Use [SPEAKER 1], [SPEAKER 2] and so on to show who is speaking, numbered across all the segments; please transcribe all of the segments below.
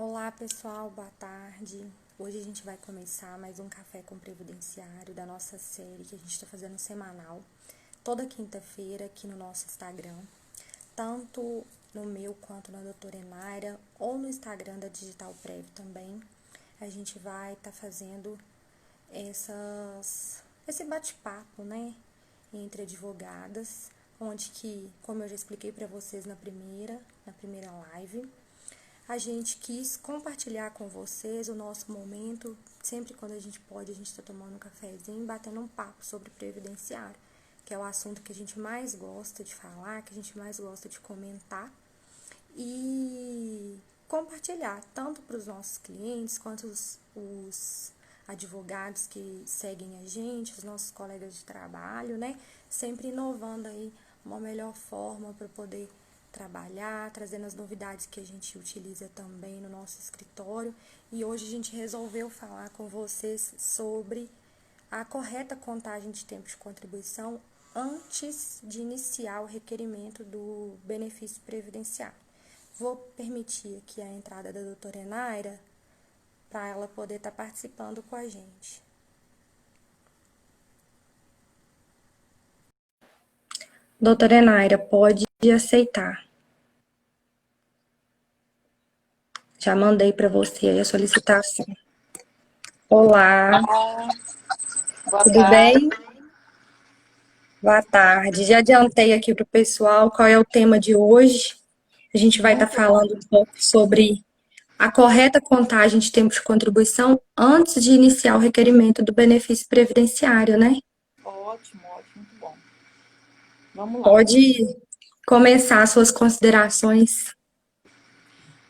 [SPEAKER 1] Olá pessoal, boa tarde. Hoje a gente vai começar mais um Café com Previdenciário da nossa série que a gente está fazendo semanal, toda quinta-feira aqui no nosso Instagram, tanto no meu quanto na doutora Enaira, ou no Instagram da Digital Prev também. A gente vai estar fazendo esse bate-papo, né, entre advogadas, onde que, como eu já expliquei para vocês na primeira live, a gente quis compartilhar com vocês o nosso momento, sempre quando a gente pode, a gente está tomando um cafezinho, batendo um papo sobre previdenciário, que é o assunto que a gente mais gosta de falar, que a gente mais gosta de comentar e compartilhar, tanto para os nossos clientes, quanto os advogados que seguem a gente, os nossos colegas de trabalho, né? Sempre inovando aí uma melhor forma para poder trabalhar, trazendo as novidades que a gente utiliza também no nosso escritório. E hoje a gente resolveu falar com vocês sobre a correta contagem de tempo de contribuição antes de iniciar o requerimento do benefício previdenciário. Vou permitir aqui a entrada da doutora Enaira para ela poder estar participando com a gente. Doutora Enaira, pode aceitar. Já mandei para você aí a solicitação. Olá,
[SPEAKER 2] Boa
[SPEAKER 1] tudo
[SPEAKER 2] tarde.
[SPEAKER 1] bem? Boa tarde. Já adiantei aqui para o pessoal qual é o tema de hoje. A gente vai estar
[SPEAKER 2] Muito bom.
[SPEAKER 1] falando um pouco sobre a correta contagem de tempo de contribuição antes de iniciar o requerimento do benefício previdenciário, né?
[SPEAKER 2] Ótimo, ótimo, muito bom. Vamos lá.
[SPEAKER 1] Pode começar suas considerações.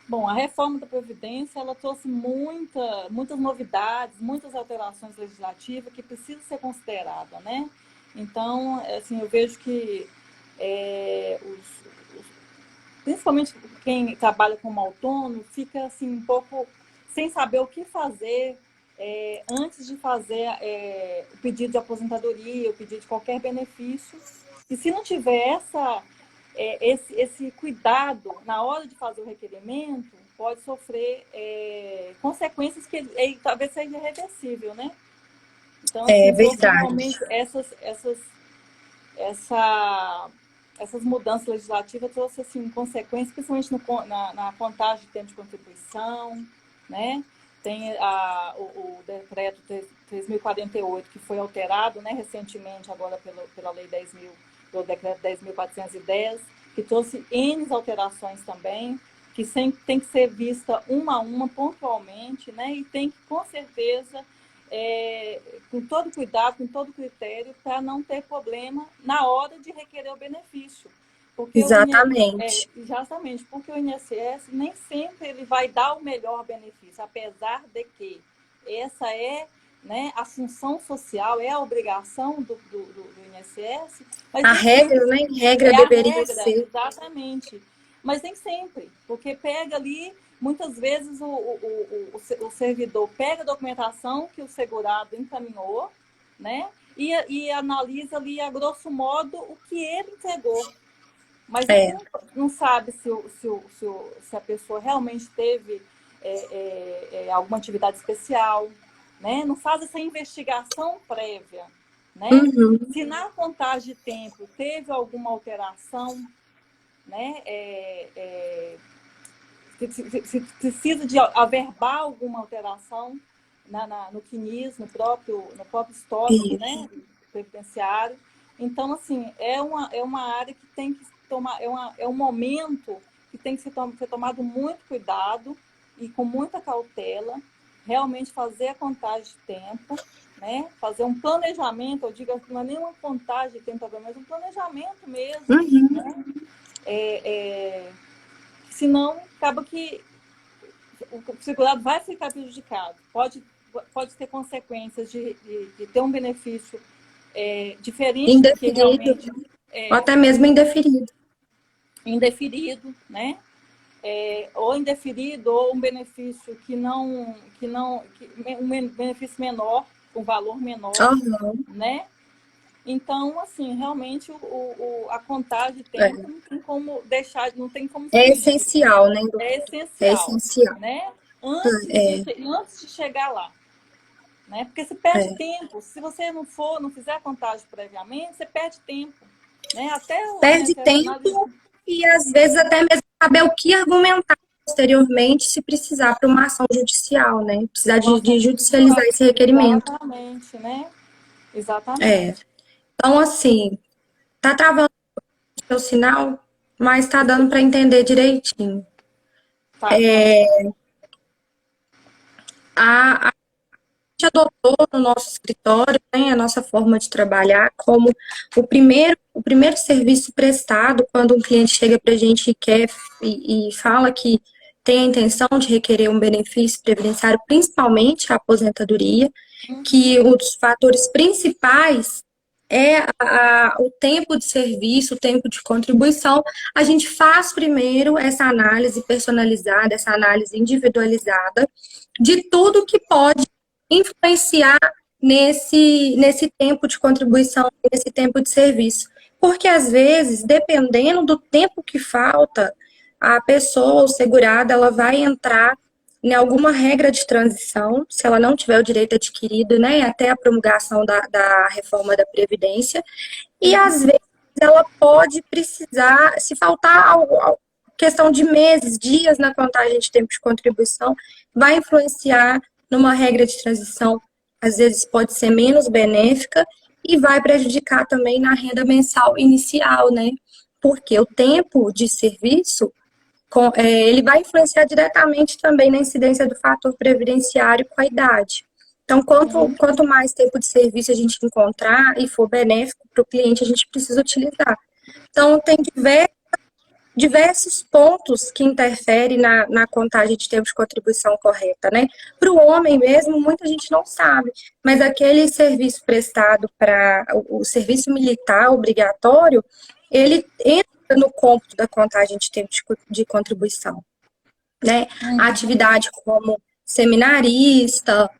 [SPEAKER 2] Bom, a reforma da Previdência, ela trouxe muitas novidades, muitas alterações legislativas que precisam ser consideradas, né? Então, assim, eu vejo que principalmente quem trabalha como autônomo fica assim um pouco sem saber o que fazer antes de fazer o pedido de aposentadoria, o pedido de qualquer benefício. E se não tiver esse cuidado na hora de fazer o requerimento, pode sofrer consequências que talvez seja irreversível, né? Então,
[SPEAKER 1] É
[SPEAKER 2] assim, trouxe
[SPEAKER 1] verdade.
[SPEAKER 2] realmente essa, essas mudanças legislativas trouxe assim, consequências, principalmente na contagem de tempo de contribuição, né? Tem o decreto 3.048, que foi alterado, né, recentemente, agora pela lei 10.000, pelo decreto 10.410, que trouxe N alterações também, que tem que ser vista uma a uma, pontualmente, né, e tem que, com certeza, com todo cuidado, com todo critério, para não ter problema na hora de requerer o benefício. Porque
[SPEAKER 1] Exatamente.
[SPEAKER 2] exatamente, porque o INSS nem sempre ele vai dar o melhor benefício, apesar de que essa é, né, a função social, é a obrigação do INSS, mas
[SPEAKER 1] A
[SPEAKER 2] nem sempre
[SPEAKER 1] regra, né? Em regra
[SPEAKER 2] é a
[SPEAKER 1] deveria
[SPEAKER 2] regra,
[SPEAKER 1] ser.
[SPEAKER 2] exatamente. Mas nem sempre, porque pega ali, muitas vezes o servidor pega a documentação que o segurado encaminhou, né? E analisa ali, a grosso modo, o que ele entregou. Mas ele
[SPEAKER 1] É,
[SPEAKER 2] não sabe se a pessoa realmente teve alguma atividade especial, né? Não faz essa investigação prévia, né?
[SPEAKER 1] uhum,
[SPEAKER 2] Se na contagem de tempo teve alguma alteração, né? Se precisa de averbar alguma alteração no CNIS, no próprio histórico,
[SPEAKER 1] isso.
[SPEAKER 2] né, previdenciário. Então, assim, é uma área que tem que tomar, um momento que tem que ser tomado muito cuidado e com muita cautela, realmente fazer a contagem de tempo, né, fazer um planejamento, eu digo que não é nem uma contagem de tempo, mas um planejamento mesmo,
[SPEAKER 1] Uhum.
[SPEAKER 2] né, senão acaba que o segurado vai ficar prejudicado. Pode ter consequências de ter um benefício diferente do que
[SPEAKER 1] Indeferido,
[SPEAKER 2] realmente
[SPEAKER 1] ou
[SPEAKER 2] é
[SPEAKER 1] até mesmo indeferido.
[SPEAKER 2] indeferido, né? Ou indeferido, ou um benefício um benefício menor, com valor menor,
[SPEAKER 1] Aham,
[SPEAKER 2] né? Então, assim, realmente a contagem de tempo
[SPEAKER 1] é.
[SPEAKER 2] não tem como deixar, não tem como
[SPEAKER 1] É
[SPEAKER 2] fugir.
[SPEAKER 1] essencial, né,
[SPEAKER 2] É
[SPEAKER 1] doutora? É
[SPEAKER 2] essencial,
[SPEAKER 1] essencial.
[SPEAKER 2] né? antes de chegar lá. Né? Porque você perde
[SPEAKER 1] É.
[SPEAKER 2] tempo. Se você não fizer a contagem previamente, você perde tempo. Né? Até o
[SPEAKER 1] Perde
[SPEAKER 2] INSS
[SPEAKER 1] tempo e, às vezes, até mesmo saber o que argumentar posteriormente se precisar para uma ação judicial, né? Precisar de judicializar esse requerimento.
[SPEAKER 2] Exatamente, né? Exatamente.
[SPEAKER 1] É. Então, assim, tá travando o seu sinal, mas tá dando para entender direitinho.
[SPEAKER 2] Tá.
[SPEAKER 1] A gente adotou no nosso escritório, né, a nossa forma de trabalhar como o primeiro serviço prestado quando um cliente chega para a gente e quer e fala que tem a intenção de requerer um benefício previdenciário, principalmente a aposentadoria, que um dos fatores principais é o tempo de serviço, o tempo de contribuição. A gente faz primeiro essa análise personalizada, essa análise individualizada de tudo que pode influenciar nesse tempo de contribuição, nesse tempo de serviço. Porque, às vezes, dependendo do tempo que falta, a pessoa, o segurado, ela vai entrar em alguma regra de transição, se ela não tiver o direito adquirido, né, até a promulgação da reforma da Previdência, e, às vezes, ela pode precisar, se faltar questão de meses, dias na contagem de tempo de contribuição, vai influenciar numa regra de transição, às vezes pode ser menos benéfica e vai prejudicar também na renda mensal inicial, né? Porque o tempo de serviço, ele vai influenciar diretamente também na incidência do fator previdenciário com a idade. Então, quanto mais tempo de serviço a gente encontrar e for benéfico para o cliente, a gente precisa utilizar. Então, tem diversos pontos que interferem na contagem de tempo de contribuição correta, né? Para o homem mesmo, muita gente não sabe, mas aquele serviço prestado para o serviço militar obrigatório, ele entra no cômputo da contagem de tempo de contribuição, né? A atividade como seminarista,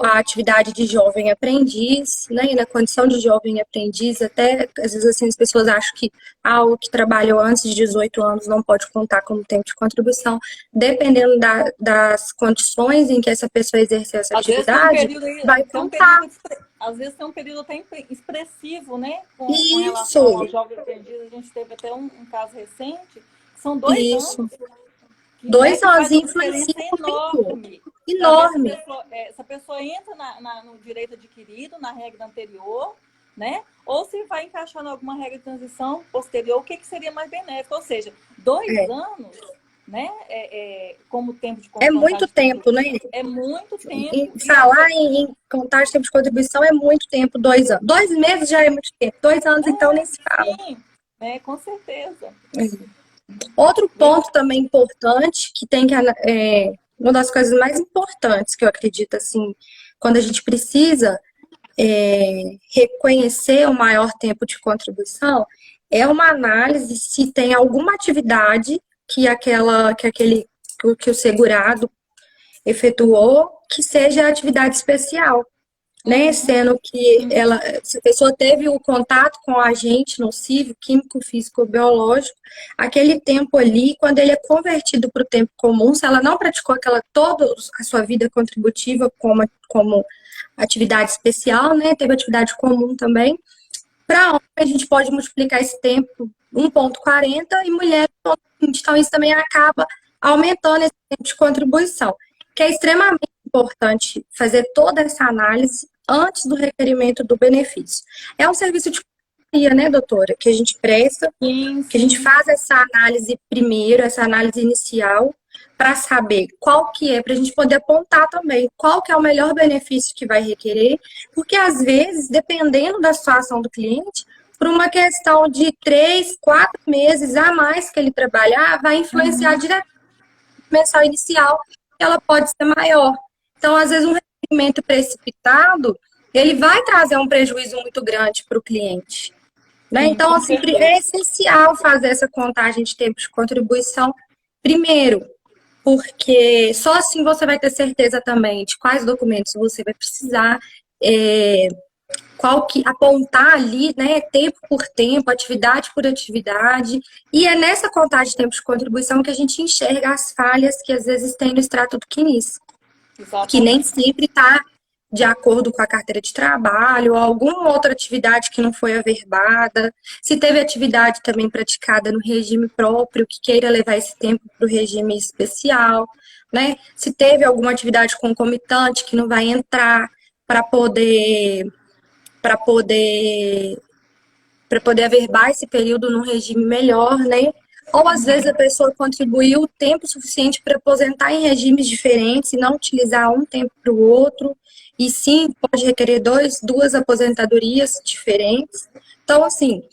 [SPEAKER 1] a atividade de jovem aprendiz, né? E na condição de jovem aprendiz, até às vezes assim, as pessoas acham que o que trabalhou antes de 18 anos não pode contar como tempo de contribuição. Dependendo das condições em que essa pessoa exerceu essa atividade, vai contar.
[SPEAKER 2] Às vezes tem um período até expressivo, né? Com
[SPEAKER 1] Isso,
[SPEAKER 2] relação ao jovem aprendiz. A gente teve até um caso recente, que são 2
[SPEAKER 1] isso.
[SPEAKER 2] anos. Que,
[SPEAKER 1] 2 anos
[SPEAKER 2] faz uma
[SPEAKER 1] influencia
[SPEAKER 2] diferença enorme.
[SPEAKER 1] Enorme.
[SPEAKER 2] Essa pessoa entra no direito adquirido, na regra anterior, né? Ou se vai encaixar em alguma regra de transição posterior, o que seria mais benéfico? Ou seja, 2 anos, né? Como tempo de
[SPEAKER 1] É muito tempo, né?
[SPEAKER 2] É muito tempo.
[SPEAKER 1] E falar em contagem de tempo de contribuição é muito tempo, 2 anos. 2 meses já é muito tempo. 2 anos, então, nem se fala.
[SPEAKER 2] Sim, com certeza.
[SPEAKER 1] Outro ponto também importante, que tem que uma das coisas mais importantes que eu acredito, assim, quando a gente precisa reconhecer o maior tempo de contribuição, é uma análise se tem alguma atividade que o segurado efetuou que seja atividade especial, né? Sendo que se a pessoa teve o contato com o agente nocivo, químico, físico, biológico, aquele tempo ali, quando ele é convertido para o tempo comum, se ela não praticou toda a sua vida contributiva como atividade especial, né? Teve atividade comum também. Para homem, a gente pode multiplicar esse tempo 1,40 e mulher 1,20. Então, isso também acaba aumentando esse tempo de contribuição, que é extremamente importante fazer toda essa análise antes do requerimento do benefício. É um serviço de consultoria, né, doutora, que a gente presta, que a gente faz essa análise primeiro, essa análise inicial, para saber qual que é, para a gente poder apontar também qual que é o melhor benefício que vai requerer, porque às vezes, dependendo da situação do cliente, por uma questão de 3, 4 meses a mais que ele trabalhar, vai influenciar diretamente na mensal inicial, que ela pode ser maior. Então, às vezes, um requerimento precipitado, ele vai trazer um prejuízo muito grande para o cliente. Né? Então, assim, é essencial fazer essa contagem de tempo de contribuição primeiro, porque só assim você vai ter certeza também de quais documentos você vai precisar apontar ali, né, tempo por tempo, atividade por atividade, e é nessa contagem de tempo de contribuição que a gente enxerga as falhas que às vezes tem no extrato do CNIS, que nem
[SPEAKER 2] Exatamente.
[SPEAKER 1] sempre está de acordo com a carteira de trabalho, ou alguma outra atividade que não foi averbada, se teve atividade também praticada no regime próprio, que queira levar esse tempo para o regime especial, né? Se teve alguma atividade concomitante que não vai entrar para poder para poder para poder averbar esse período num regime melhor, né? Ou às vezes a pessoa contribuiu o tempo suficiente para aposentar em regimes diferentes e não utilizar um tempo para o outro, e sim pode requerer duas aposentadorias diferentes. Então, assim,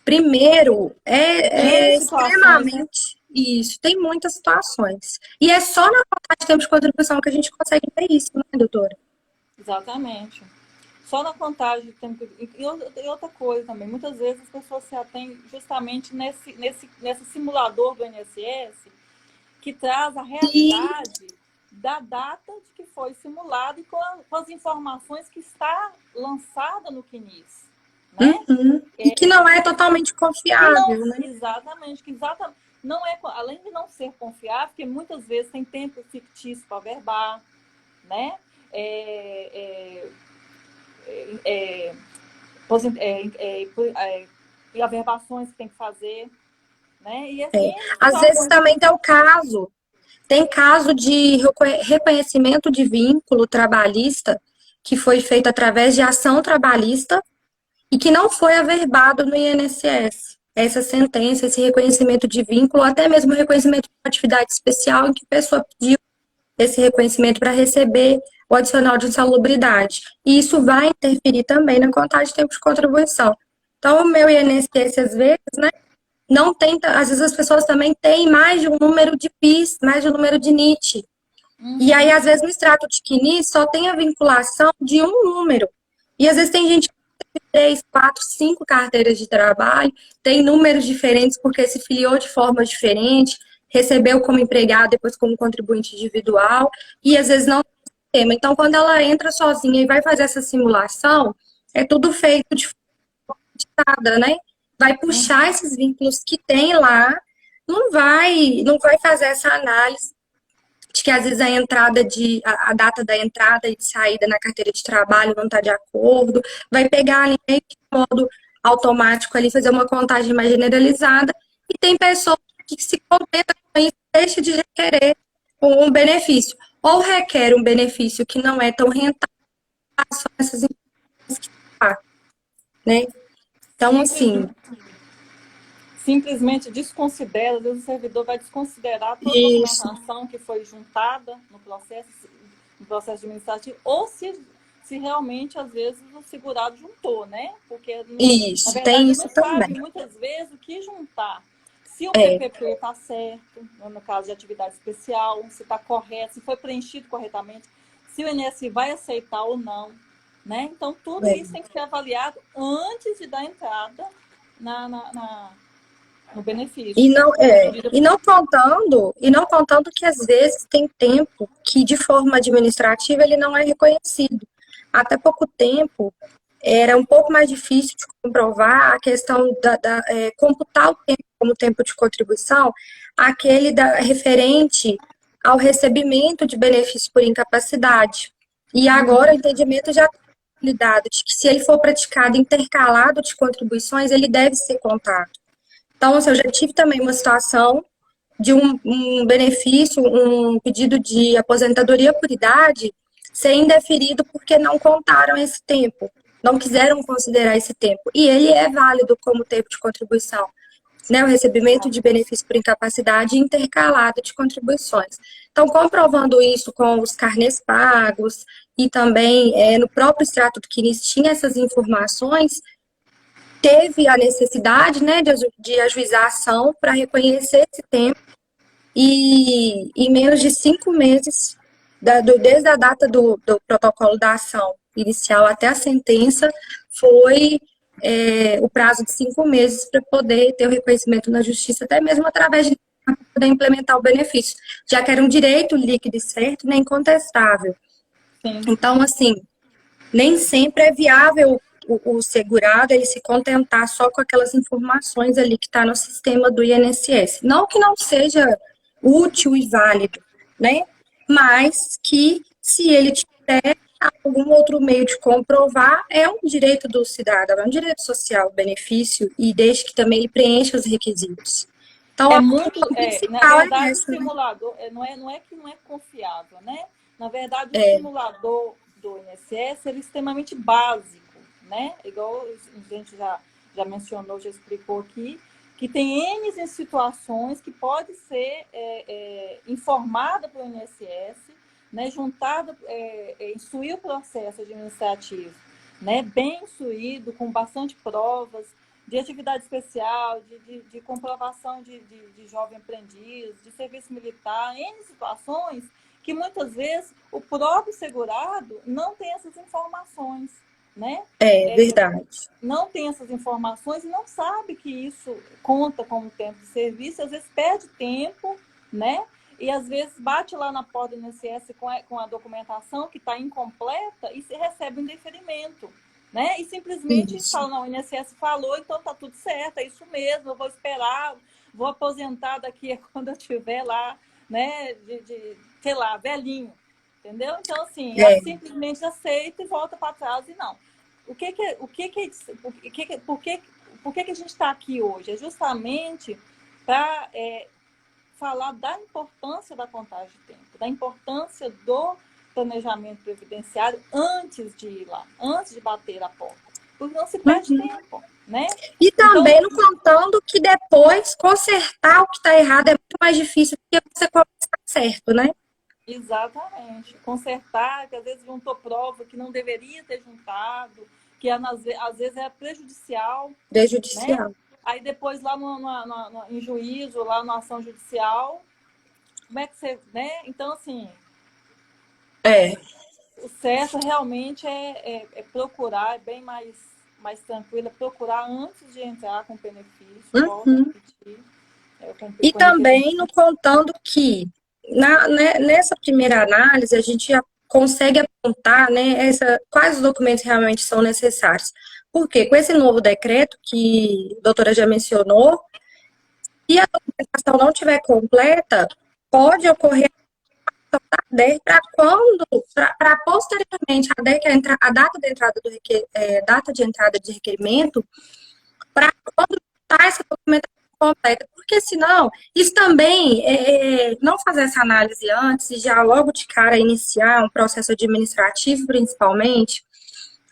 [SPEAKER 1] primeiro,
[SPEAKER 2] N
[SPEAKER 1] é
[SPEAKER 2] situações, né?
[SPEAKER 1] extremamente isso, tem muitas situações. E é só na contagem de tempo de contribuição que a gente consegue ver isso, né, doutora?
[SPEAKER 2] Exatamente. Só na contagem de tempo. E outra coisa também, muitas vezes as pessoas se atêm justamente nesse simulador do INSS que traz a
[SPEAKER 1] E,
[SPEAKER 2] realidade da data de que foi simulado e com as informações que está lançada no CNIS, né?
[SPEAKER 1] e que não é totalmente
[SPEAKER 2] Que não,
[SPEAKER 1] confiável, né?
[SPEAKER 2] exatamente, que exatamente, não é, além de não ser confiável, porque muitas vezes tem tempo fictício para verbar, né? É, é, e averbações que tem que fazer, né? E
[SPEAKER 1] Às vezes
[SPEAKER 2] situações.
[SPEAKER 1] também tem caso de reconhecimento de vínculo trabalhista que foi feito através de ação trabalhista e que não foi averbado no INSS. Essa sentença, esse reconhecimento de vínculo, até mesmo o reconhecimento de atividade especial em que a pessoa pediu esse reconhecimento para receber o adicional de insalubridade. E isso vai interferir também na contagem de tempo de contribuição. Então, o meu INSS, às vezes, né, não tem, às vezes as pessoas também têm mais de um número de PIS, mais de um número de NIT. E aí, às vezes, no extrato de CNIS só tem a vinculação de um número. E às vezes tem gente que tem 3, 4, 5 carteiras de trabalho, tem números diferentes porque se filiou de forma diferente, recebeu como empregado, depois como contribuinte individual, e às vezes não tem tema. Então, quando ela entra sozinha e vai fazer essa simulação, é tudo feito de nada, né? Vai puxar esses vínculos que tem lá, não vai fazer essa análise de que às vezes a data da entrada e de saída na carteira de trabalho não está de acordo, vai pegar ali meio que de modo automático ali, fazer uma contagem mais generalizada, e tem pessoas que se contentam com isso, deixa de requerer um benefício, ou requer um benefício que não é tão rentável, só essas empresas que tá, né? Então, assim,
[SPEAKER 2] Simplesmente desconsidera, às vezes o servidor vai desconsiderar toda a
[SPEAKER 1] isso,
[SPEAKER 2] documentação que foi juntada no processo administrativo, ou se realmente, às vezes, o segurado juntou, né? Porque, na
[SPEAKER 1] tem
[SPEAKER 2] verdade,
[SPEAKER 1] isso
[SPEAKER 2] não sabe,
[SPEAKER 1] também.
[SPEAKER 2] muitas vezes, o que juntar. Se o PPP está certo, no caso de atividade especial, se está correto, se foi preenchido corretamente, se o INSS vai aceitar ou não, né? Então, tudo isso tem que ser avaliado antes de dar entrada no
[SPEAKER 1] E
[SPEAKER 2] benefício.
[SPEAKER 1] não, e não contando que às vezes tem tempo que de forma administrativa ele não é reconhecido. Até pouco tempo era um pouco mais difícil de comprovar a questão computar o tempo como tempo de contribuição, aquele referente ao recebimento de benefício por incapacidade. E agora o entendimento já está dado de que se ele for praticado intercalado de contribuições, ele deve ser contado. Então, assim, eu já tive também uma situação de um benefício, um pedido de aposentadoria por idade ser indeferido porque não contaram esse tempo, não quiseram considerar esse tempo. E ele é válido como tempo de contribuição, né? O recebimento de benefício por incapacidade intercalado de contribuições. Então, comprovando isso com os carnês pagos e também no próprio extrato do CNIS tinha essas informações, teve a necessidade, né, de ajuizar a ação para reconhecer esse tempo, e em menos de 5 meses, desde a data do protocolo da ação inicial até a sentença, foi o prazo de 5 meses para poder ter o reconhecimento na justiça, até mesmo através de poder implementar o benefício, já que era um direito líquido e certo, nem contestável.
[SPEAKER 2] Sim.
[SPEAKER 1] Então, assim, nem sempre é viável o segurado ele se contentar só com aquelas informações ali que está no sistema do INSS. Não que não seja útil e válido, né? Mas que se ele tiver algum outro meio de comprovar, é um direito do cidadão, é um direito social, benefício, e desde que também ele preencha os requisitos. Então, a função
[SPEAKER 2] na verdade,
[SPEAKER 1] é essa,
[SPEAKER 2] o simulador não é que não é confiável, né? Na verdade, o simulador do INSS ele é extremamente básico, né? Igual a gente já mencionou, já explicou aqui, que tem N situações que pode ser informada pelo INSS, né? Juntada, instruir o processo administrativo, né? Bem instruído, com bastante provas, de atividade especial, de comprovação de jovem aprendiz, de serviço militar, N situações que muitas vezes o próprio segurado não tem essas informações, né?
[SPEAKER 1] Verdade.
[SPEAKER 2] Não tem essas informações e não sabe que isso conta como tempo de serviço, às vezes perde tempo, né? E às vezes bate lá na porta do INSS com a documentação que está incompleta e se recebe um deferimento, né? E simplesmente fala, não, o INSS falou, então tá tudo certo, é isso mesmo, eu vou esperar, vou aposentar daqui a quando eu estiver lá, né? Sei lá, velhinho, entendeu? Então, assim, simplesmente aceita e volta para trás e não. Por que a gente está aqui hoje? É justamente para falar da importância da contagem de tempo, da importância do planejamento previdenciário antes de ir lá, antes de bater a porta. Porque não se perde tempo, né?
[SPEAKER 1] E também não contando que depois consertar o que está errado é muito mais difícil do que você começar certo, né?
[SPEAKER 2] Exatamente. Consertar, que às vezes juntou prova que não deveria ter juntado, que às vezes é prejudicial.
[SPEAKER 1] Prejudicial.
[SPEAKER 2] Né? Aí depois lá em juízo, lá na ação judicial, como é que você... Né? Então, assim... O certo realmente é procurar, é bem mais tranquilo, é procurar antes de entrar com benefício.
[SPEAKER 1] E também não contando que nessa primeira análise a gente já consegue apontar, né, quais os documentos realmente são necessários. Porque com esse novo decreto que a doutora já mencionou, se a documentação não estiver completa, pode ocorrer para posteriormente a data de entrada de requerimento, para quando está essa documentação completa, porque senão, isso também, não fazer essa análise antes e já logo de cara iniciar um processo administrativo, principalmente,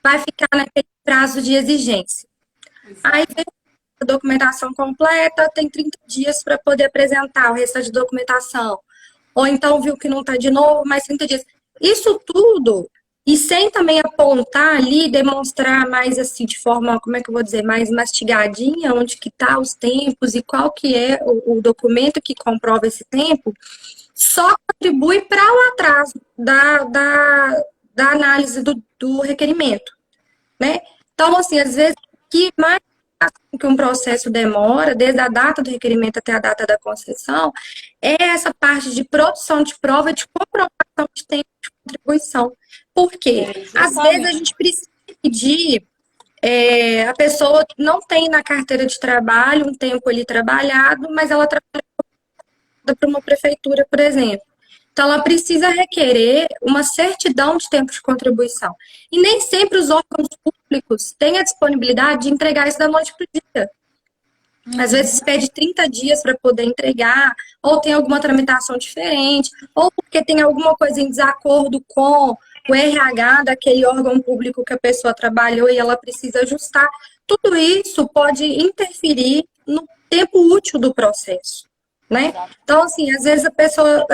[SPEAKER 1] vai ficar naquele prazo de exigência. Aí vem a documentação completa, tem 30 dias para poder apresentar o restante de documentação. Ou então viu que não está de novo, mais 30 dias. Isso tudo, e sem também apontar ali, demonstrar mais assim, de forma, como é que eu vou dizer, mais mastigadinha, onde que tá os tempos e qual que é o documento que comprova esse tempo, só contribui para o atraso da análise do requerimento, né? Então, assim, às vezes, que mais que um processo demora, desde a data do requerimento até a data da concessão, é essa parte de produção de prova, de comprovação de tempo de contribuição. Por quê? Às vezes a gente precisa pedir, a pessoa não tem na carteira de trabalho um tempo ali trabalhado, mas ela trabalha para uma prefeitura, por exemplo. Então, ela precisa requerer uma certidão de tempo de contribuição. E nem sempre os órgãos públicos têm a disponibilidade de entregar isso da noite para o dia. Às vezes pede 30 dias para poder entregar, ou tem alguma tramitação diferente, ou porque tem alguma coisa em desacordo com o RH daquele órgão público que a pessoa trabalhou e ela precisa ajustar. Tudo isso pode interferir no tempo útil do processo, né? Então, assim, às vezes a pessoa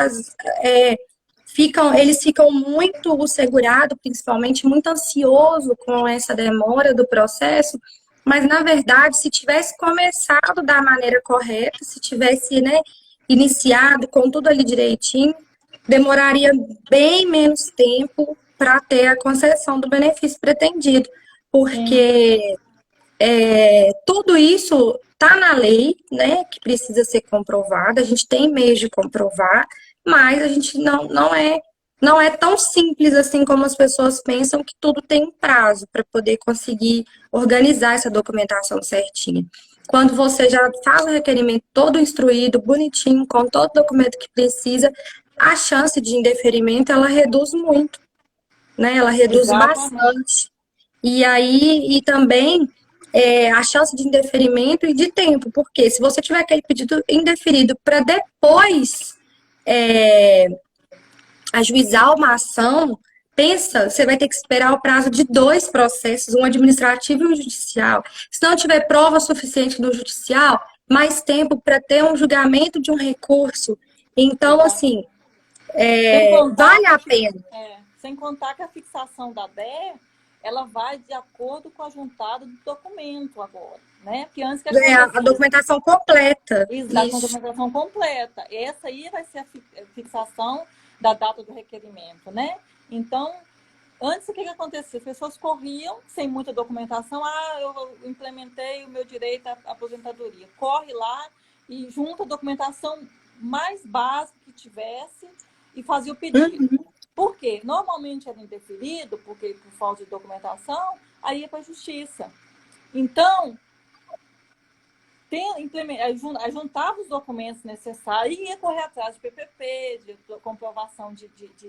[SPEAKER 1] eles ficam muito, o segurado, principalmente, muito ansioso com essa demora do processo, mas, na verdade, se tivesse começado da maneira correta, se tivesse, né, iniciado com tudo ali direitinho, demoraria bem menos tempo para ter a concessão do benefício pretendido, porque tudo isso está na lei, né, que precisa ser comprovado, a gente tem meios de comprovar, mas a gente não é não é tão simples assim como as pessoas pensam, que tudo tem um prazo para poder conseguir organizar essa documentação certinha. Quando você já faz o requerimento todo instruído, bonitinho, com todo documento que precisa, a chance de indeferimento ela reduz muito, né? Ela reduz
[SPEAKER 2] Exatamente.
[SPEAKER 1] bastante. E aí, e também a chance de indeferimento e de tempo, porque se você tiver aquele pedido indeferido para depois é, ajuizar uma ação, pensa, você vai ter que esperar o prazo de 2 processos, um administrativo e um judicial. Se não tiver prova suficiente no judicial, mais tempo para ter um julgamento de um recurso. Então, assim,
[SPEAKER 2] Exatamente. Sem contar
[SPEAKER 1] vale
[SPEAKER 2] que
[SPEAKER 1] a pena.
[SPEAKER 2] sem contar que a fixação da DE, ela vai de acordo com a juntada do documento agora, né? Porque antes que
[SPEAKER 1] A
[SPEAKER 2] acontecia
[SPEAKER 1] documentação completa.
[SPEAKER 2] da
[SPEAKER 1] Isso.
[SPEAKER 2] documentação completa, essa aí vai ser a fixação da data do requerimento, né? Então, antes, o que acontecia? As pessoas corriam sem muita documentação. Ah, eu implementei o meu direito à aposentadoria. Corre lá e junta a documentação mais básica que tivesse e fazia o pedido.
[SPEAKER 1] Uhum.
[SPEAKER 2] Por quê? Normalmente era indeferido, porque por falta de documentação, aí ia para a justiça. Então, juntava os documentos necessários e ia correr atrás de PPP, de comprovação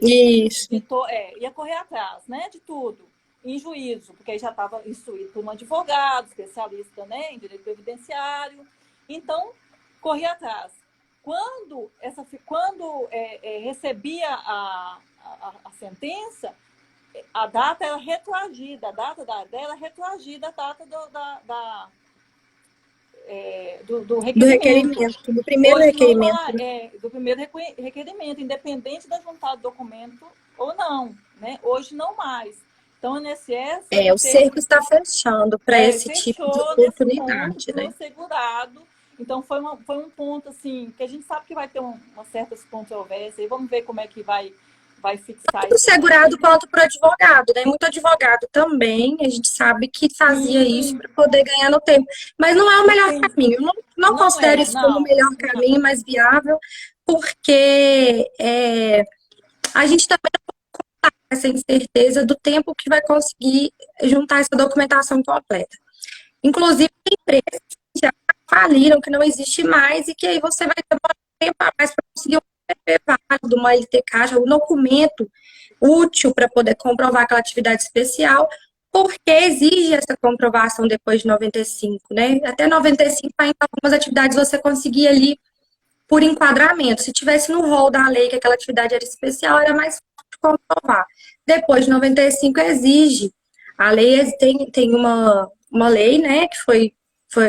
[SPEAKER 1] Isso.
[SPEAKER 2] ia correr atrás, né, de tudo, em juízo, porque aí já estava instruído por um advogado, especialista, né, em direito previdenciário. Então, corria atrás. Quando recebia a sentença, a data era retroagida, a data dela é retroagida, a data do
[SPEAKER 1] Do
[SPEAKER 2] requerimento.
[SPEAKER 1] requerimento, do primeiro
[SPEAKER 2] Hoje não
[SPEAKER 1] requerimento.
[SPEAKER 2] há, do primeiro requerimento, independente da juntada do documento ou não, né? Hoje não mais. Então, o INSS, ele
[SPEAKER 1] O cerco
[SPEAKER 2] teve,
[SPEAKER 1] está fechando para esse tipo de
[SPEAKER 2] fechou nesse ponto
[SPEAKER 1] oportunidade,
[SPEAKER 2] para
[SPEAKER 1] né?
[SPEAKER 2] o segurado. Então, foi um ponto, assim, que a gente sabe que vai ter uma certas controvérsias, e vamos ver como é que vai fixar
[SPEAKER 1] Tanto
[SPEAKER 2] isso
[SPEAKER 1] segurado
[SPEAKER 2] daí.
[SPEAKER 1] quanto para o advogado, né? Muito advogado também, a gente sabe que fazia isso
[SPEAKER 2] Sim,
[SPEAKER 1] para poder ganhar no tempo. Mas não é o melhor
[SPEAKER 2] depende.
[SPEAKER 1] caminho. Eu não
[SPEAKER 2] Não
[SPEAKER 1] considero
[SPEAKER 2] é,
[SPEAKER 1] isso como o
[SPEAKER 2] não,
[SPEAKER 1] melhor
[SPEAKER 2] não.
[SPEAKER 1] caminho, mais viável, porque a gente também tem essa incerteza do tempo que vai conseguir juntar essa documentação completa. Inclusive, tem empresas que já faliram, que não existe mais, e que aí você vai demorar um tempo a mais para conseguir um PPP válido, uma LT Caixa, um documento útil para poder comprovar aquela atividade especial, porque exige essa comprovação depois de 95, né? Até 95, ainda algumas atividades você conseguia ali por enquadramento. Se tivesse no rol da lei que aquela atividade era especial, era mais fácil de comprovar. Depois de 95, exige. A lei tem uma lei, né, que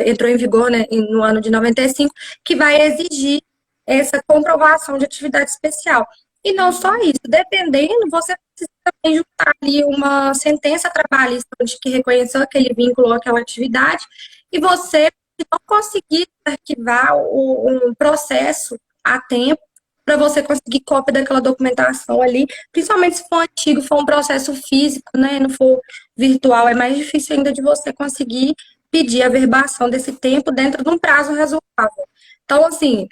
[SPEAKER 1] entrou em vigor, né, no ano de 95, que vai exigir essa comprovação de atividade especial. E não só isso, dependendo, você precisa também juntar ali uma sentença trabalhista que reconheceu aquele vínculo ou aquela atividade, e você não conseguir arquivar um processo a tempo para você conseguir cópia daquela documentação ali, principalmente se for antigo, for um processo físico, né, não for virtual, é mais difícil ainda de você conseguir pedir a verbação desse tempo dentro de um prazo razoável. Então, assim,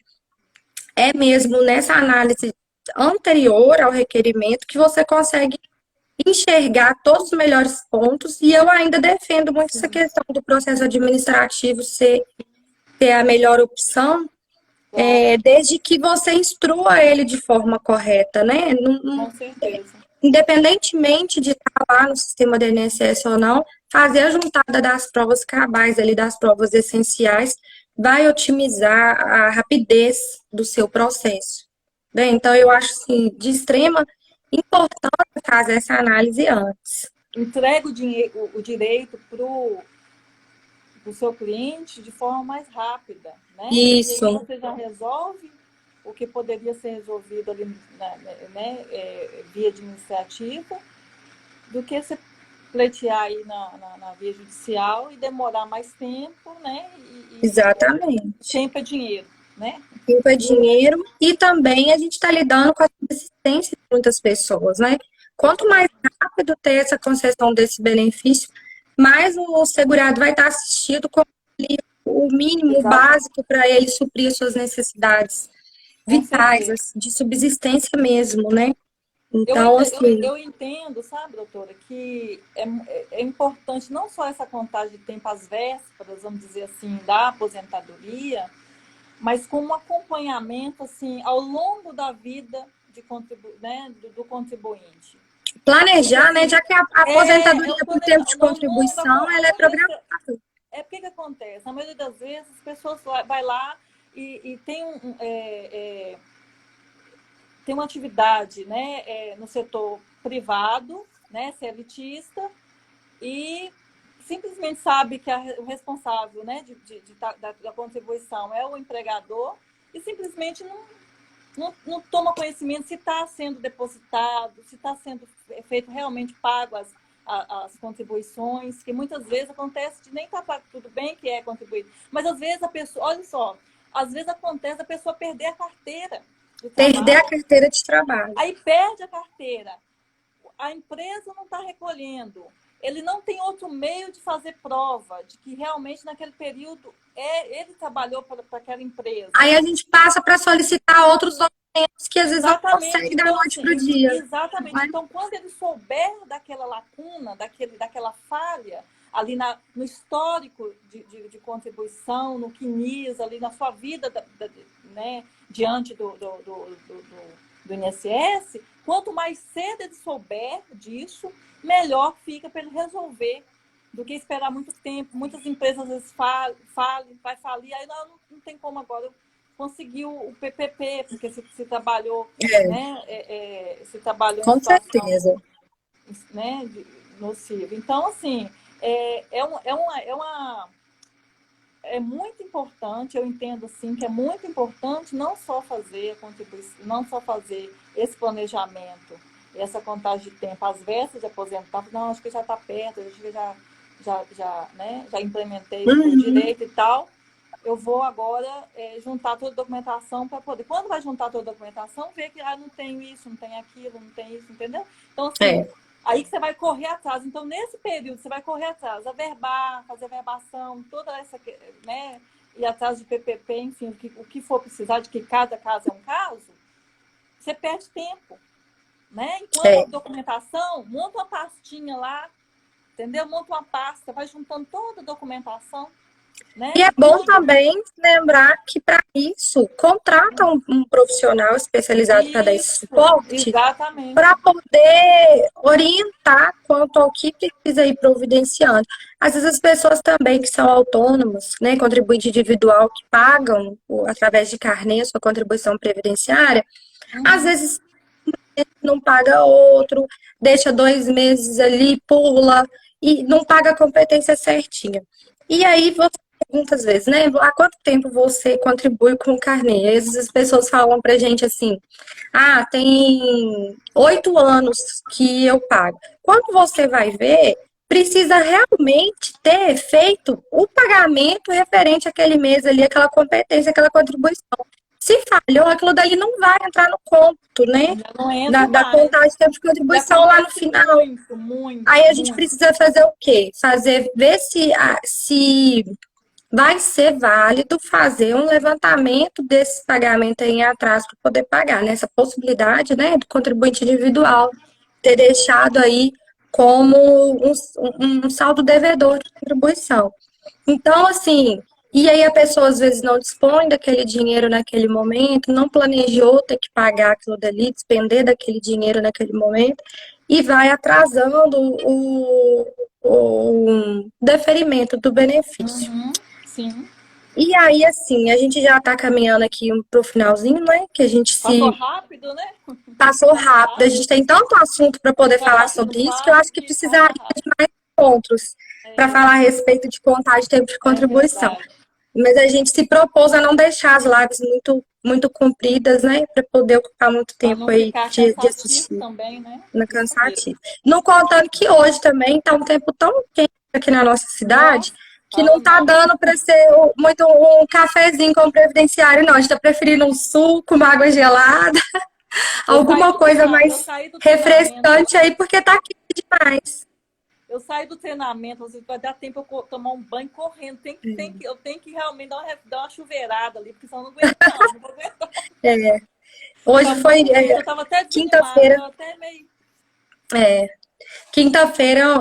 [SPEAKER 1] é mesmo nessa análise anterior ao requerimento que você consegue enxergar todos os melhores pontos, e eu ainda defendo muito essa
[SPEAKER 2] Sim,
[SPEAKER 1] questão do processo administrativo ser a melhor opção,
[SPEAKER 2] claro,
[SPEAKER 1] desde que você instrua ele de forma correta, né?
[SPEAKER 2] com certeza.
[SPEAKER 1] Independentemente de estar lá no sistema do INSS ou não, fazer a juntada das provas cabais ali, das provas essenciais, vai otimizar a rapidez do seu processo. Né? Então, eu acho assim, de extrema importância fazer essa análise antes.
[SPEAKER 2] Entrega o direito para o seu cliente de forma mais rápida, né? E aí
[SPEAKER 1] Isso,
[SPEAKER 2] você já resolve o que poderia ser resolvido ali, né, via administrativa, do que você pleitear aí na via judicial e demorar mais tempo, né?
[SPEAKER 1] exatamente.
[SPEAKER 2] Tempo é dinheiro, né?
[SPEAKER 1] Tempo é dinheiro, e também a gente está lidando com a subsistência de muitas pessoas, né? Quanto mais rápido ter essa concessão desse benefício, mais o segurado vai estar assistido com o mínimo, o
[SPEAKER 2] Exatamente,
[SPEAKER 1] básico para ele suprir suas necessidades
[SPEAKER 2] com
[SPEAKER 1] vitais,
[SPEAKER 2] certeza.
[SPEAKER 1] assim, de subsistência mesmo, né? Então, assim,
[SPEAKER 2] Eu entendo, sabe, doutora, que é importante não só essa contagem de tempo às vésperas, vamos dizer assim, da aposentadoria, mas como um acompanhamento assim, ao longo da vida né, do contribuinte. Porque,
[SPEAKER 1] planejar, né?
[SPEAKER 2] assim,
[SPEAKER 1] Já que a
[SPEAKER 2] é
[SPEAKER 1] aposentadoria
[SPEAKER 2] um
[SPEAKER 1] por tempo
[SPEAKER 2] planejamento.
[SPEAKER 1] de contribuição, ela é programada.
[SPEAKER 2] É porque que acontece? Na maioria das vezes, as pessoas vai lá e tem tem uma atividade, né, no setor privado, né, CLTista, e simplesmente sabe que o responsável, né, da contribuição é o empregador e simplesmente não toma conhecimento se está sendo depositado, se está sendo feito realmente pago as contribuições, que muitas vezes acontece de nem tá tudo bem que é contribuído, mas às vezes a pessoa, olha só, às vezes acontece a pessoa perder a carteira de
[SPEAKER 1] Perder a
[SPEAKER 2] trabalho,
[SPEAKER 1] carteira de trabalho.
[SPEAKER 2] aí perde a carteira, a empresa não está recolhendo, ele não tem outro meio de fazer prova de que realmente naquele período ele trabalhou para aquela empresa.
[SPEAKER 1] Aí a gente passa para solicitar outros documentos que às vezes não
[SPEAKER 2] Exatamente.
[SPEAKER 1] consegue da
[SPEAKER 2] Então,
[SPEAKER 1] noite
[SPEAKER 2] assim,
[SPEAKER 1] para o dia.
[SPEAKER 2] exatamente. Então, quando ele souber daquela lacuna, daquela falha, ali no histórico de contribuição, no CNIS, ali na sua vida, né, diante do INSS, quanto mais cedo ele souber disso, melhor fica para ele resolver do que esperar muito tempo. Muitas empresas às vezes vai falir, aí não tem como agora conseguiu o PPP, porque se trabalhou, né, se trabalhou em
[SPEAKER 1] Com
[SPEAKER 2] situação,
[SPEAKER 1] certeza.
[SPEAKER 2] né, nociva. Então, assim, é muito importante, eu entendo assim que é muito importante não só fazer a contribuição, não só fazer esse planejamento, essa contagem de tempo às vésperas de aposentar, não, acho que já está perto, acho que né, já implementei por direito e tal, eu vou agora juntar toda a documentação para poder. Quando vai juntar toda a documentação, ver que não tenho isso, não tem aquilo, não tem isso, entendeu? Então, assim, aí que você vai correr atrás. Então, nesse período, você vai correr atrás, averbar, fazer a verbação, toda essa, né? Ir atrás de PPP, enfim, o que for precisar, de que cada caso é um caso, você perde tempo, né? Enquanto a documentação, monta uma pastinha lá, entendeu? Monta uma pasta, vai juntando toda a documentação. Né,
[SPEAKER 1] e é bom também lembrar que, para isso, contrata um profissional especializado para dar esse suporte, para poder orientar quanto ao que precisa ir providenciando. Às vezes as pessoas também que são autônomas, né, contribuinte individual, que pagam através de carnê a sua contribuição previdenciária, às vezes não paga outro, deixa 2 meses ali, pula, e não paga a competência certinha. E aí você pergunta às vezes, né? Há quanto tempo você contribui com o carnê? Às vezes as pessoas falam pra gente assim, tem 8 anos que eu pago. Quando você vai ver, precisa realmente ter feito o pagamento referente àquele mês ali, aquela competência, aquela contribuição. Se falhou, aquilo dali não vai entrar no cômputo, né?
[SPEAKER 2] Não entra
[SPEAKER 1] Da
[SPEAKER 2] mais.
[SPEAKER 1] contagem de tempo de contribuição lá no final.
[SPEAKER 2] Muito,
[SPEAKER 1] Aí a gente precisa fazer o quê? Ver se vai ser válido fazer um levantamento desses pagamentos em atraso para poder pagar, né? Essa possibilidade, né, do contribuinte individual ter deixado aí como um saldo devedor de contribuição. Então, assim, e aí a pessoa às vezes não dispõe daquele dinheiro naquele momento, não planejou ter que pagar aquilo dali, despender daquele dinheiro naquele momento, e vai atrasando o deferimento do benefício.
[SPEAKER 2] Sim.
[SPEAKER 1] E aí, assim, a gente já está caminhando aqui para o finalzinho, né? Que a gente
[SPEAKER 2] Passou rápido, né?
[SPEAKER 1] Passou rápido. A gente tem tanto assunto para poder falar sobre isso que eu acho que precisaria de mais encontros para falar a respeito de contagem de tempo de contribuição. Mas a gente se propôs a não deixar as lives muito compridas, né? Para poder ocupar muito tempo aí de assistir.
[SPEAKER 2] Também, né?
[SPEAKER 1] Não cansativo. Não contando que hoje também está um tempo tão quente aqui na nossa cidade que não está dando para ser muito um cafezinho com previdenciário, não. A gente está preferindo um suco, uma água gelada, alguma coisa mais refrescante aí, porque tá quente demais.
[SPEAKER 2] Eu saio do treinamento, vai dar tempo eu tomar um banho correndo. Eu tenho que realmente dar uma chuveirada ali, porque senão eu não aguento, não. Não vou aguentar.
[SPEAKER 1] Hoje
[SPEAKER 2] Tá
[SPEAKER 1] foi
[SPEAKER 2] muito lindo, eu tava até desanimada,
[SPEAKER 1] quinta-feira.
[SPEAKER 2] eu até meio.
[SPEAKER 1] É, quinta-feira,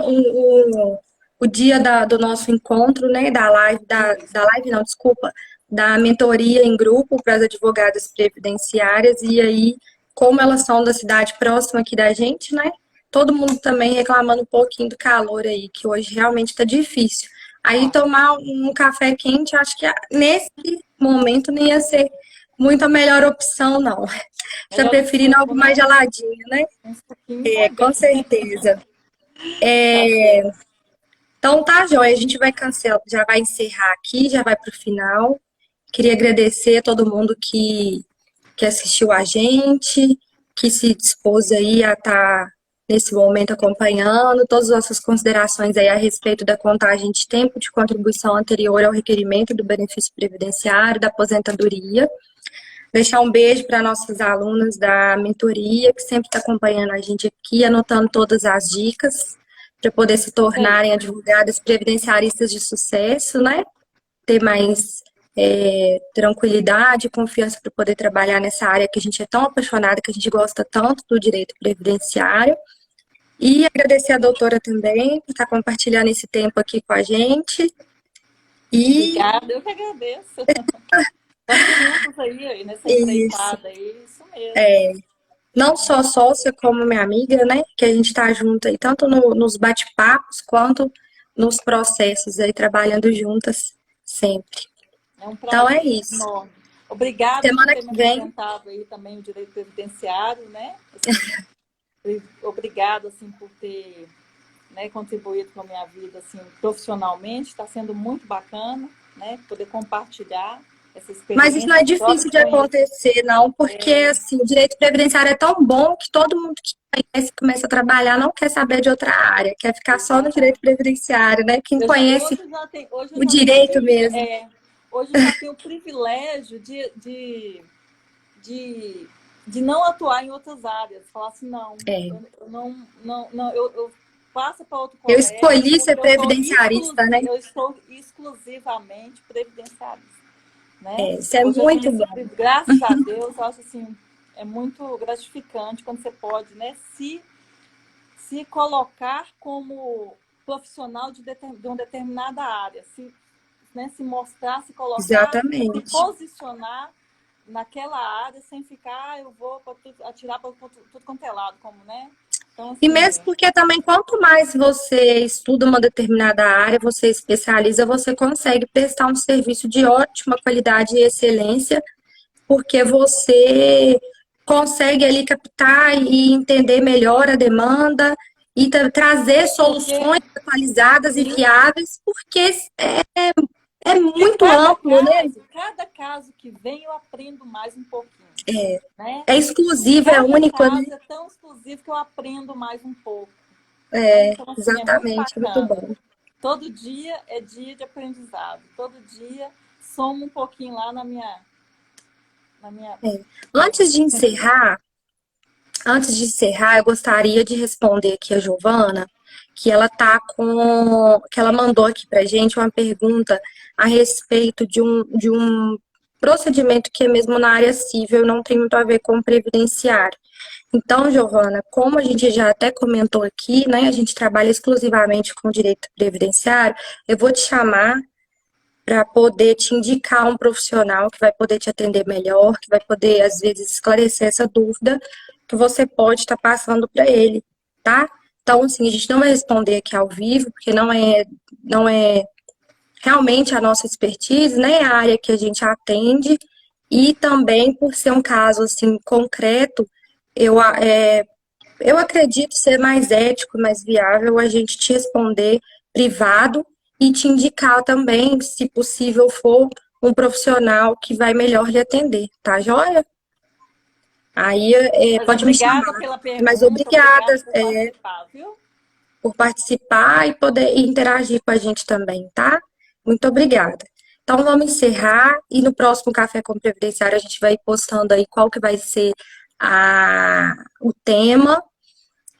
[SPEAKER 1] o dia do nosso encontro, né? Da live,
[SPEAKER 2] Isso.
[SPEAKER 1] da live, não, desculpa, da mentoria em grupo para as advogadas previdenciárias. E aí, como elas são da cidade próxima aqui da gente, né? Todo mundo também reclamando um pouquinho do calor aí, que hoje realmente está difícil. Aí
[SPEAKER 2] Tá.
[SPEAKER 1] tomar um café quente, acho que nesse momento não ia ser muito a melhor opção, não. Está
[SPEAKER 2] Melhor um
[SPEAKER 1] preferindo
[SPEAKER 2] suco,
[SPEAKER 1] algo mais
[SPEAKER 2] né?
[SPEAKER 1] geladinho, né?
[SPEAKER 2] Um suquinho
[SPEAKER 1] É,
[SPEAKER 2] tá
[SPEAKER 1] com
[SPEAKER 2] bem.
[SPEAKER 1] certeza.
[SPEAKER 2] Tá certo.
[SPEAKER 1] Então tá, joia. A gente vai cancelar, já vai encerrar aqui, já vai para o final. Queria agradecer a todo mundo que assistiu a gente, que se dispôs aí a estar nesse momento acompanhando, todas as nossas considerações aí a respeito da contagem de tempo de contribuição anterior ao requerimento do benefício previdenciário, da aposentadoria. Deixar um beijo para nossas alunas da mentoria, que sempre está acompanhando a gente aqui, anotando todas as dicas, para poder se
[SPEAKER 2] Isso aí.
[SPEAKER 1] tornarem advogadas previdenciaristas de sucesso, né? Ter mais tranquilidade e confiança para poder trabalhar nessa área que a gente é tão apaixonada, que a gente gosta tanto do direito previdenciário. E agradecer a doutora também por estar compartilhando esse tempo aqui com a gente. E
[SPEAKER 2] Obrigada, eu que agradeço. Estamos juntos aí nessa
[SPEAKER 1] isso.
[SPEAKER 2] empreitada aí, isso mesmo.
[SPEAKER 1] Não só sócia, como minha amiga, né? Que a gente tá junto aí, tanto nos bate-papos quanto nos processos aí, trabalhando juntas sempre.
[SPEAKER 2] É um
[SPEAKER 1] Então é
[SPEAKER 2] prazer
[SPEAKER 1] isso.
[SPEAKER 2] enorme. Obrigada por
[SPEAKER 1] Semana
[SPEAKER 2] ter me
[SPEAKER 1] que vem,
[SPEAKER 2] apresentado aí também o direito previdenciário, né? Assim, obrigado assim por ter, né, contribuído com a minha vida assim profissionalmente. Está sendo muito bacana, né? Poder compartilhar essa
[SPEAKER 1] mas isso não
[SPEAKER 2] experiência,
[SPEAKER 1] é
[SPEAKER 2] troca
[SPEAKER 1] difícil
[SPEAKER 2] de
[SPEAKER 1] de
[SPEAKER 2] conhecimento.
[SPEAKER 1] acontecer, não, porque assim, o direito previdenciário é tão bom que todo mundo que conhece, começa a trabalhar, não quer saber de outra área, quer ficar só no direito
[SPEAKER 2] Exatamente.
[SPEAKER 1] previdenciário, né? Quem conhece
[SPEAKER 2] Hoje eu
[SPEAKER 1] o
[SPEAKER 2] já tenho
[SPEAKER 1] direito mesmo.
[SPEAKER 2] hoje eu já tenho o privilégio de, de não atuar em outras áreas. Falar assim, não,
[SPEAKER 1] É.
[SPEAKER 2] eu não, eu passo para outro
[SPEAKER 1] Eu
[SPEAKER 2] colega,
[SPEAKER 1] escolhi ser
[SPEAKER 2] porque
[SPEAKER 1] previdenciarista, né?
[SPEAKER 2] eu estou exclusivamente previdenciarista, né?
[SPEAKER 1] É, isso é
[SPEAKER 2] Hoje eu tenho
[SPEAKER 1] muito
[SPEAKER 2] esse,
[SPEAKER 1] bom.
[SPEAKER 2] graças a Deus, eu acho assim, é muito gratificante quando você pode, né, se colocar como profissional de uma determinada área, né, se mostrar, se colocar, se
[SPEAKER 1] Exatamente.
[SPEAKER 2] posicionar naquela área sem ficar, eu vou atirar para tudo quanto é lado, como, né? Então,
[SPEAKER 1] E
[SPEAKER 2] assim,
[SPEAKER 1] mesmo porque também, quanto mais você estuda uma determinada área, você especializa, você consegue prestar um serviço de ótima qualidade e excelência, porque você consegue ali captar e entender melhor a demanda e trazer
[SPEAKER 2] porque
[SPEAKER 1] soluções atualizadas e
[SPEAKER 2] sim,
[SPEAKER 1] viáveis, porque é
[SPEAKER 2] porque
[SPEAKER 1] muito amplo, né?
[SPEAKER 2] cada caso que vem eu aprendo mais um pouquinho, né?
[SPEAKER 1] É exclusivo, é
[SPEAKER 2] Cada
[SPEAKER 1] único, né?
[SPEAKER 2] caso é tão exclusivo que eu aprendo mais um pouco, né? Então, assim, é muito
[SPEAKER 1] Exatamente, muito
[SPEAKER 2] bacana.
[SPEAKER 1] bom.
[SPEAKER 2] Todo dia é dia de aprendizado. Todo dia somo um pouquinho lá na minha, né?
[SPEAKER 1] Antes de encerrar, eu gostaria de responder aqui a Giovana, que ela mandou aqui pra gente uma pergunta a respeito de um procedimento que é mesmo na área civil, não tem muito a ver com o previdenciário. Então, Giovana, como a gente já até comentou aqui, né, a gente trabalha exclusivamente com o direito previdenciário, eu vou te chamar para poder te indicar um profissional que vai poder te atender melhor, que vai poder, às vezes, esclarecer essa dúvida que você pode estar passando para ele, tá? Então, assim, a gente não vai responder aqui ao vivo, porque não é realmente a nossa expertise, né? A área que a gente atende, e também por ser um caso, assim, concreto, eu acredito ser mais ético, mais viável a gente te responder privado e te indicar também, se possível for, um profissional que vai melhor lhe atender, tá joia? Aí
[SPEAKER 2] Mas
[SPEAKER 1] pode me
[SPEAKER 2] obrigada
[SPEAKER 1] chamar.
[SPEAKER 2] pela
[SPEAKER 1] Mas
[SPEAKER 2] pergunta,
[SPEAKER 1] obrigada
[SPEAKER 2] obrigada por participar, viu?
[SPEAKER 1] por participar e poder interagir com a gente também, tá? Muito obrigada. Então vamos encerrar e no próximo Café com Previdenciário a gente vai postando aí qual que vai ser o tema.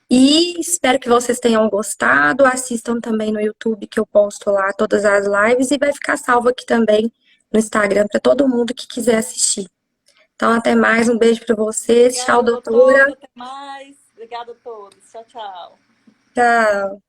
[SPEAKER 1] E espero que vocês tenham gostado. Assistam também no YouTube, que eu posto lá todas as lives, e vai ficar salvo aqui também no Instagram para todo mundo que quiser assistir. Então, até mais, um beijo para vocês. Tchau,
[SPEAKER 2] Obrigada, doutora.
[SPEAKER 1] doutora.
[SPEAKER 2] Até mais. Obrigada a todos. Tchau, tchau.
[SPEAKER 1] Tchau.